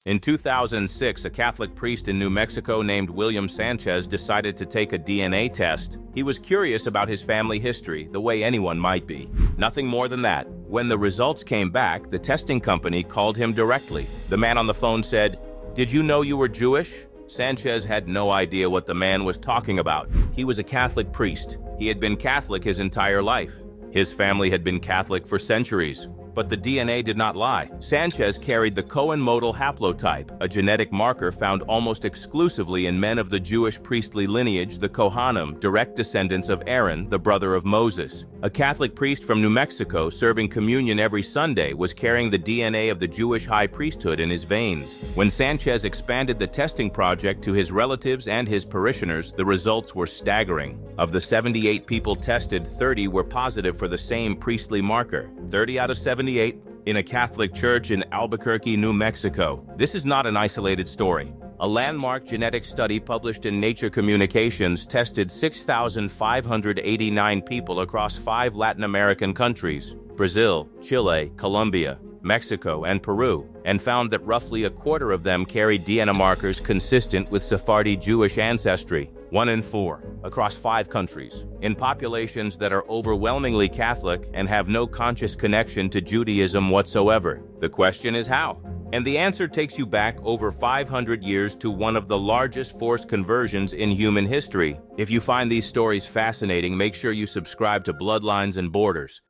In 2006, a Catholic priest in New Mexico named William Sanchez decided to take a DNA test. He was curious about his family history, the way anyone might be. Nothing more than that. When the results came back, the testing company called him directly. The man on the phone said, "Did you know you were Jewish?" Sanchez had no idea what the man was talking about. He was a Catholic priest. He had been Catholic his entire life. His family had been Catholic for centuries. But the DNA did not lie. Sanchez carried the Cohen modal haplotype, a genetic marker found almost exclusively in men of the Jewish priestly lineage, the Kohanim, direct descendants of Aaron, the brother of Moses. A Catholic priest from New Mexico serving communion every Sunday was carrying the DNA of the Jewish high priesthood in his veins. When Sanchez expanded the testing project to his relatives and his parishioners, the results were staggering. Of the 78 people tested, 30 were positive for the same priestly marker. 30 out of 78 in a Catholic church in Albuquerque, New Mexico. This is not an isolated story. A landmark genetic study published in Nature Communications tested 6,589 people across 5 Latin American countries, Brazil, Chile, Colombia, Mexico, and Peru, and found that roughly a quarter of them carried DNA markers consistent with Sephardic Jewish ancestry, 1 in 4, across 5 countries, in populations that are overwhelmingly Catholic and have no conscious connection to Judaism whatsoever. The question is how? And the answer takes you back over 500 years to one of the largest forced conversions in human history. If you find these stories fascinating, make sure you subscribe to Bloodlines and Borders.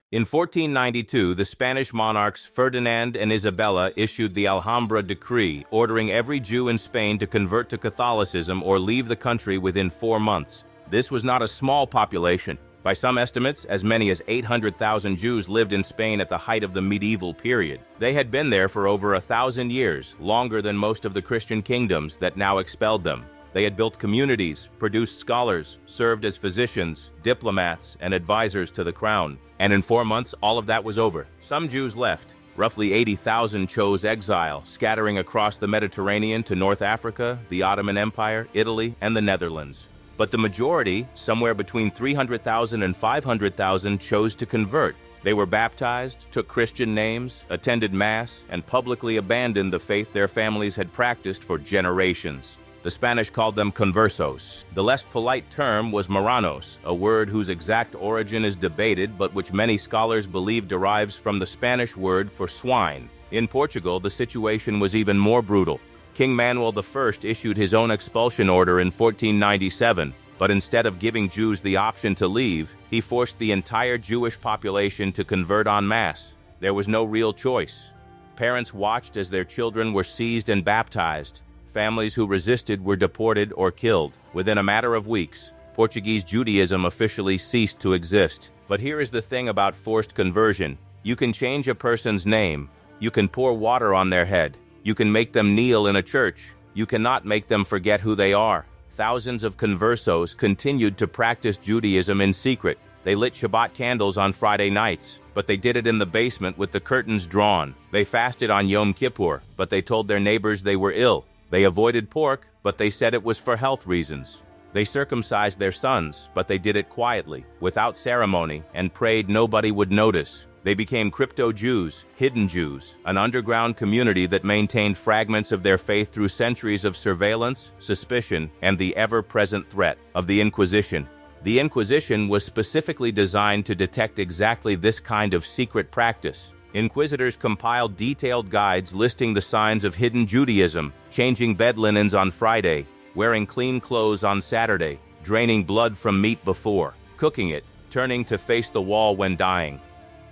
In 1492, the Spanish monarchs Ferdinand and Isabella issued the Alhambra Decree, ordering every Jew in Spain to convert to Catholicism or leave the country within 4 months. This was not a small population. By some estimates, as many as 800,000 Jews lived in Spain at the height of the medieval period. They had been there for over 1,000 years, longer than most of the Christian kingdoms that now expelled them. They had built communities, produced scholars, served as physicians, diplomats, and advisors to the crown. And in 4 months, all of that was over. Some Jews left. Roughly 80,000 chose exile, scattering across the Mediterranean to North Africa, the Ottoman Empire, Italy, and the Netherlands. But the majority, somewhere between 300,000 and 500,000, chose to convert. They were baptized, took Christian names, attended Mass, and publicly abandoned the faith their families had practiced for generations. The Spanish called them Conversos. The less polite term was Marranos, a word whose exact origin is debated but which many scholars believe derives from the Spanish word for swine. In Portugal, the situation was even more brutal. King Manuel I issued his own expulsion order in 1497, but instead of giving Jews the option to leave, he forced the entire Jewish population to convert en masse. There was no real choice. Parents watched as their children were seized and baptized. Families who resisted were deported or killed. Within a matter of weeks, Portuguese Judaism officially ceased to exist. But here is the thing about forced conversion. You can change a person's name. You can pour water on their head. You can make them kneel in a church. You cannot make them forget who they are. Thousands of conversos continued to practice Judaism in secret. They lit Shabbat candles on Friday nights, but they did it in the basement with the curtains drawn. They fasted on Yom Kippur, but they told their neighbors they were ill. They avoided pork, but they said it was for health reasons. They circumcised their sons, but they did it quietly, without ceremony, and prayed nobody would notice. They became crypto-Jews, hidden Jews, an underground community that maintained fragments of their faith through centuries of surveillance, suspicion, and the ever-present threat of the Inquisition. The Inquisition was specifically designed to detect exactly this kind of secret practice. Inquisitors compiled detailed guides listing the signs of hidden Judaism, changing bed linens on Friday, wearing clean clothes on Saturday, draining blood from meat before, cooking it, turning to face the wall when dying.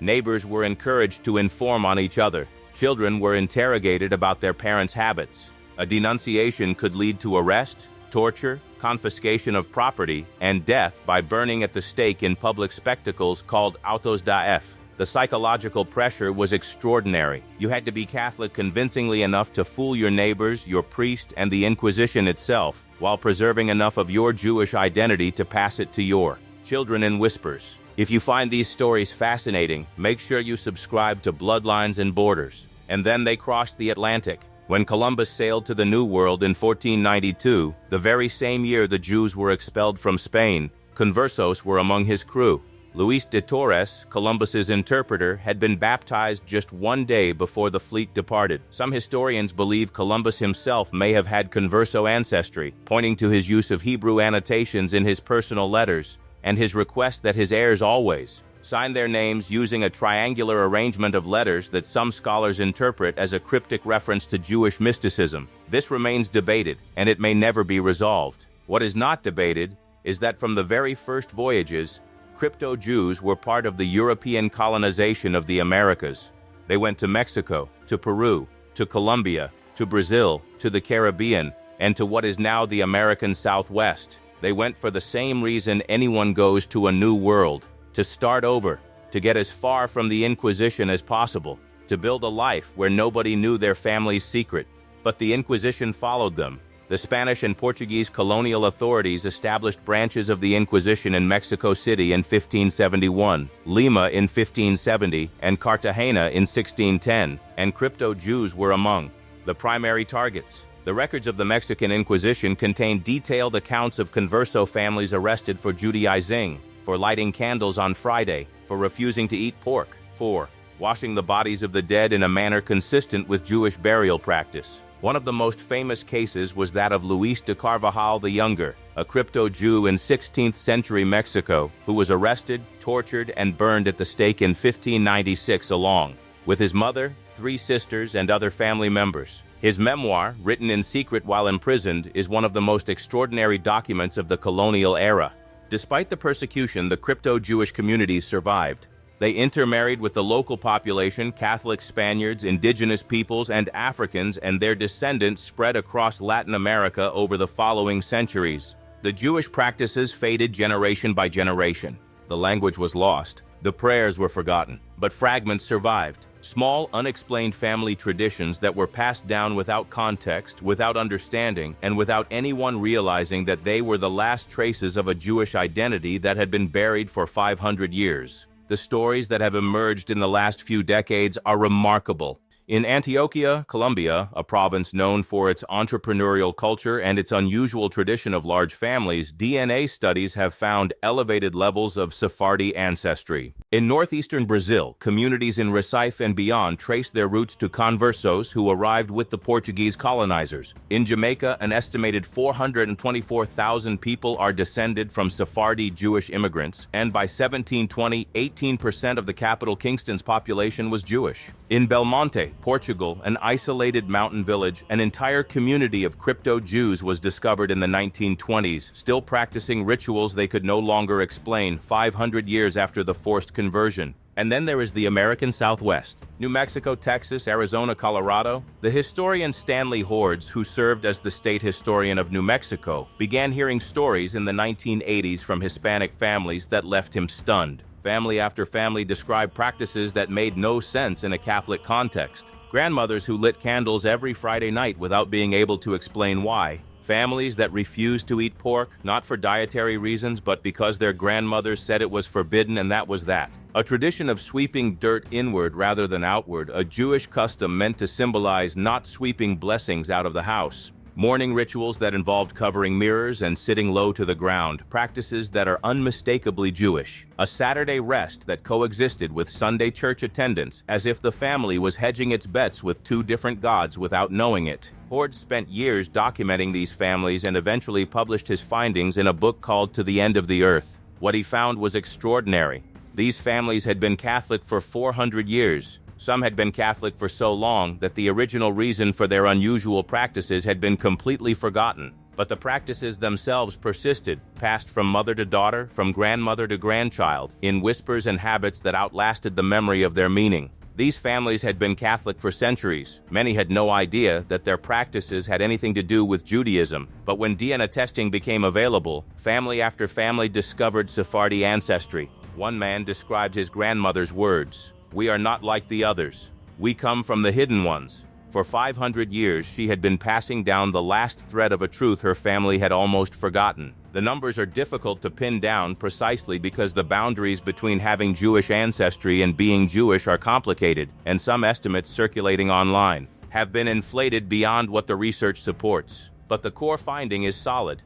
Neighbors were encouraged to inform on each other. Children were interrogated about their parents' habits. A denunciation could lead to arrest, torture, confiscation of property, and death by burning at the stake in public spectacles called autos da fe. The psychological pressure was extraordinary. You had to be Catholic convincingly enough to fool your neighbors, your priest, and the Inquisition itself, while preserving enough of your Jewish identity to pass it to your children in whispers. If you find these stories fascinating, make sure you subscribe to Bloodlines and Borders. And then they crossed the Atlantic. When Columbus sailed to the New World in 1492, the very same year the Jews were expelled from Spain, Conversos were among his crew. Luis de Torres, Columbus's interpreter, had been baptized just one day before the fleet departed. Some historians believe Columbus himself may have had Converso ancestry, pointing to his use of Hebrew annotations in his personal letters, and his request that his heirs always sign their names using a triangular arrangement of letters that some scholars interpret as a cryptic reference to Jewish mysticism. This remains debated, and it may never be resolved. What is not debated is that from the very first voyages, crypto-Jews were part of the European colonization of the Americas. They went to Mexico, to Peru, to Colombia, to Brazil, to the Caribbean, and to what is now the American Southwest. They went for the same reason anyone goes to a new world: to start over, to get as far from the Inquisition as possible, to build a life where nobody knew their family's secret. But the Inquisition followed them. The Spanish and Portuguese colonial authorities established branches of the Inquisition in Mexico City in 1571, Lima in 1570, and Cartagena in 1610, and crypto-Jews were among the primary targets. The records of the Mexican Inquisition contain detailed accounts of Converso families arrested for Judaizing, for lighting candles on Friday, for refusing to eat pork, for washing the bodies of the dead in a manner consistent with Jewish burial practice. One of the most famous cases was that of Luis de Carvajal the Younger, a crypto-Jew in 16th century Mexico, who was arrested, tortured, and burned at the stake in 1596 along with his mother, 3 sisters, and other family members. His memoir, written in secret while imprisoned, is one of the most extraordinary documents of the colonial era. Despite the persecution, the crypto-Jewish communities survived. They intermarried with the local population, Catholic Spaniards, indigenous peoples, and Africans, and their descendants spread across Latin America over the following centuries. The Jewish practices faded generation by generation. The language was lost. The prayers were forgotten, but fragments survived. Small, unexplained family traditions that were passed down without context, without understanding, and without anyone realizing that they were the last traces of a Jewish identity that had been buried for 500 years. The stories that have emerged in the last few decades are remarkable. In Antioquia, Colombia, a province known for its entrepreneurial culture and its unusual tradition of large families, DNA studies have found elevated levels of Sephardi ancestry. In northeastern Brazil, communities in Recife and beyond trace their roots to Conversos who arrived with the Portuguese colonizers. In Jamaica, an estimated 424,000 people are descended from Sephardic Jewish immigrants, and by 1720, 18% of the capital Kingston's population was Jewish. In Belmonte, Portugal, an isolated mountain village, an entire community of crypto-Jews was discovered in the 1920s, still practicing rituals they could no longer explain 500 years after the forced conversion. And then there is the American Southwest. New Mexico, Texas, Arizona, Colorado. The historian Stanley Hordes, who served as the state historian of New Mexico, began hearing stories in the 1980s from Hispanic families that left him stunned. Family after family described practices that made no sense in a Catholic context. Grandmothers who lit candles every Friday night without being able to explain why. Families that refused to eat pork, not for dietary reasons, but because their grandmothers said it was forbidden and that was that. A tradition of sweeping dirt inward rather than outward, a Jewish custom meant to symbolize not sweeping blessings out of the house. Mourning rituals that involved covering mirrors and sitting low to the ground, practices that are unmistakably Jewish. A Saturday rest that coexisted with Sunday church attendance, as if the family was hedging its bets with 2 different gods without knowing it. Hordes spent years documenting these families and eventually published his findings in a book called To the End of the Earth. What he found was extraordinary. These families had been Catholic for 400 years. Some had been Catholic for so long that the original reason for their unusual practices had been completely forgotten. But the practices themselves persisted, passed from mother to daughter, from grandmother to grandchild, in whispers and habits that outlasted the memory of their meaning. These families had been Catholic for centuries. Many had no idea that their practices had anything to do with Judaism. But when DNA testing became available, family after family discovered Sephardi ancestry. One man described his grandmother's words: "We are not like the others. We come from the hidden ones." For 500 years, she had been passing down the last thread of a truth her family had almost forgotten. The numbers are difficult to pin down precisely because the boundaries between having Jewish ancestry and being Jewish are complicated, and some estimates circulating online have been inflated beyond what the research supports. But the core finding is solid.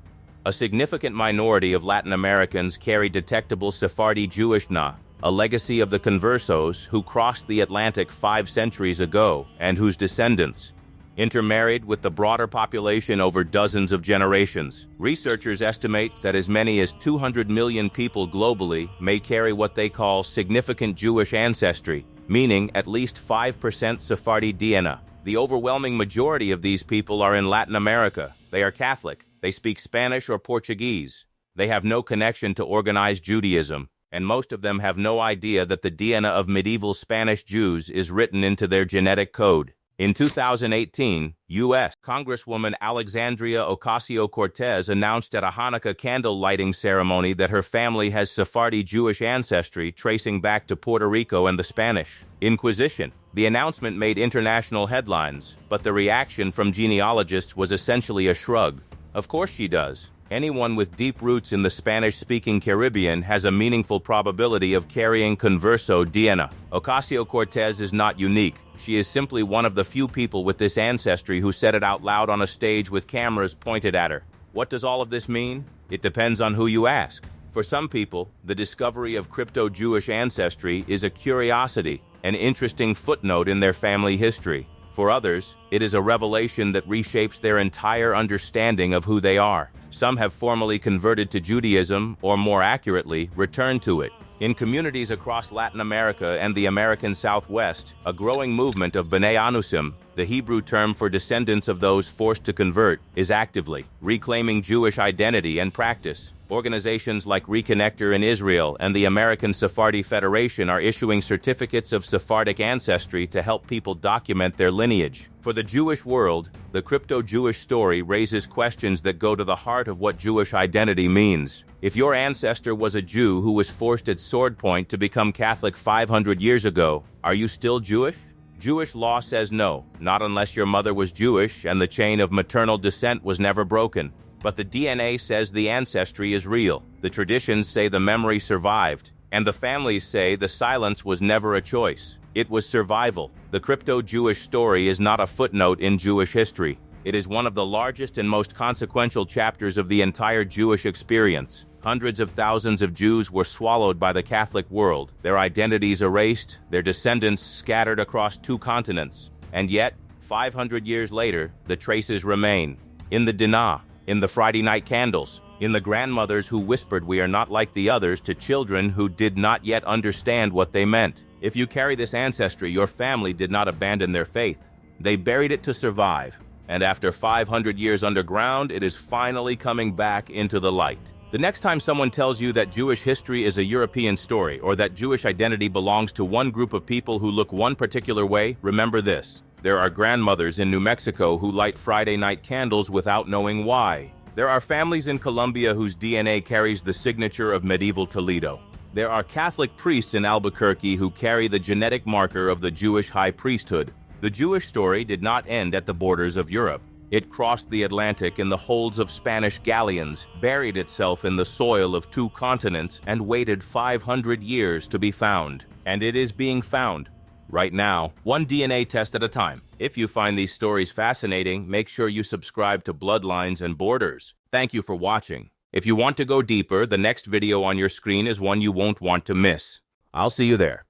A significant minority of Latin Americans carry detectable Sephardic Jewish DNA, a legacy of the Conversos who crossed the Atlantic 5 centuries ago and whose descendants intermarried with the broader population over dozens of generations. Researchers estimate that as many as 200 million people globally may carry what they call significant Jewish ancestry, meaning at least 5% Sephardic DNA. The overwhelming majority of these people are in Latin America. They are Catholic. They speak Spanish or Portuguese. They have no connection to organized Judaism, and most of them have no idea that the DNA of medieval Spanish Jews is written into their genetic code. In 2018, U.S. Congresswoman Alexandria Ocasio-Cortez announced at a Hanukkah candle lighting ceremony that her family has Sephardic Jewish ancestry tracing back to Puerto Rico and the Spanish Inquisition. The announcement made international headlines, but the reaction from genealogists was essentially a shrug. Of course she does. Anyone with deep roots in the Spanish-speaking Caribbean has a meaningful probability of carrying Converso DNA. Ocasio-Cortez is not unique. She is simply one of the few people with this ancestry who said it out loud on a stage with cameras pointed at her. What does all of this mean? It depends on who you ask. For some people, the discovery of crypto-Jewish ancestry is a curiosity, an interesting footnote in their family history. For others, it is a revelation that reshapes their entire understanding of who they are. Some have formally converted to Judaism, or more accurately, returned to it. In communities across Latin America and the American Southwest, a growing movement of B'nai Anusim, the Hebrew term for descendants of those forced to convert, is actively reclaiming Jewish identity and practice. Organizations like Reconnector in Israel and the American Sephardi Federation are issuing certificates of Sephardic ancestry to help people document their lineage. For the Jewish world, the crypto-Jewish story raises questions that go to the heart of what Jewish identity means. If your ancestor was a Jew who was forced at sword point to become Catholic 500 years ago, are you still Jewish? Jewish law says no, not unless your mother was Jewish and the chain of maternal descent was never broken. But the DNA says the ancestry is real. The traditions say the memory survived, and the families say the silence was never a choice. It was survival. The crypto-Jewish story is not a footnote in Jewish history. It is one of the largest and most consequential chapters of the entire Jewish experience. Hundreds of thousands of Jews were swallowed by the Catholic world, their identities erased, their descendants scattered across 2 continents. And yet, 500 years later, the traces remain. In the Dinah, in the Friday night candles, in the grandmothers who whispered "we are not like the others" to children who did not yet understand what they meant. If you carry this ancestry, your family did not abandon their faith. They buried it to survive. And after 500 years underground, it is finally coming back into the light. The next time someone tells you that Jewish history is a European story or that Jewish identity belongs to one group of people who look one particular way, remember this. There are grandmothers in New Mexico who light Friday night candles without knowing why. There are families in Colombia whose DNA carries the signature of medieval Toledo. There are Catholic priests in Albuquerque who carry the genetic marker of the Jewish high priesthood. The Jewish story did not end at the borders of Europe. It crossed the Atlantic in the holds of Spanish galleons, buried itself in the soil of 2 continents, and waited 500 years to be found. And it is being found. Right now, one DNA test at a time. If you find these stories fascinating, make sure you subscribe to Bloodlines and Borders. Thank you for watching. If you want to go deeper, the next video on your screen is one you won't want to miss. I'll see you there.